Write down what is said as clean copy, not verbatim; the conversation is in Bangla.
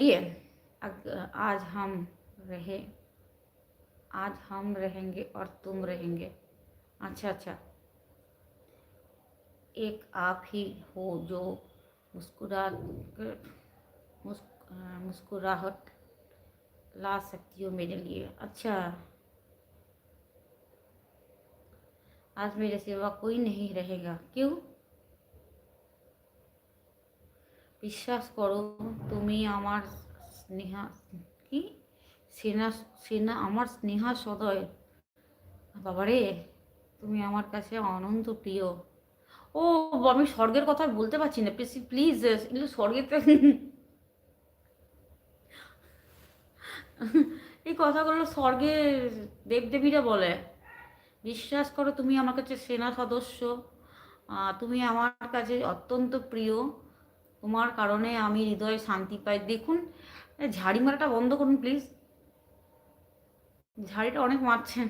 ये आज रहे आज हम रहेंगे और तुम रहेंगे। अच्छा अच्छा, एक आप ही हो जो मुस्कुरा मुस्कुराहट ला सकती हो मेरे लिए। अच्छा, आज मेरे सिवा कोई नहीं रहेगा। क्यों? বিশ্বাস করো, তুমি আমার স্নেহা কি সেনা সেনা আমার স্নেহা সদয়। বাবারে, তুমি আমার কাছে অনন্ত প্রিয়। ও, আমি স্বর্গের কথা বলতে পারছি না, প্লিজ প্লিজ এগুলো স্বর্গেতে এই কথাগুলো স্বর্গের দেবদেবীরা বলে। বিশ্বাস করো, তুমি আমার কাছে সেনা সদস্য। তুমি আমার কাছে অত্যন্ত প্রিয়। তোমার কারণে আমি হৃদয়ে শান্তি পাই। দেখুন, ঝাড়ি মারাটা বন্ধ করুন প্লিজ। ঝাড়িটা অনেক মারছেন।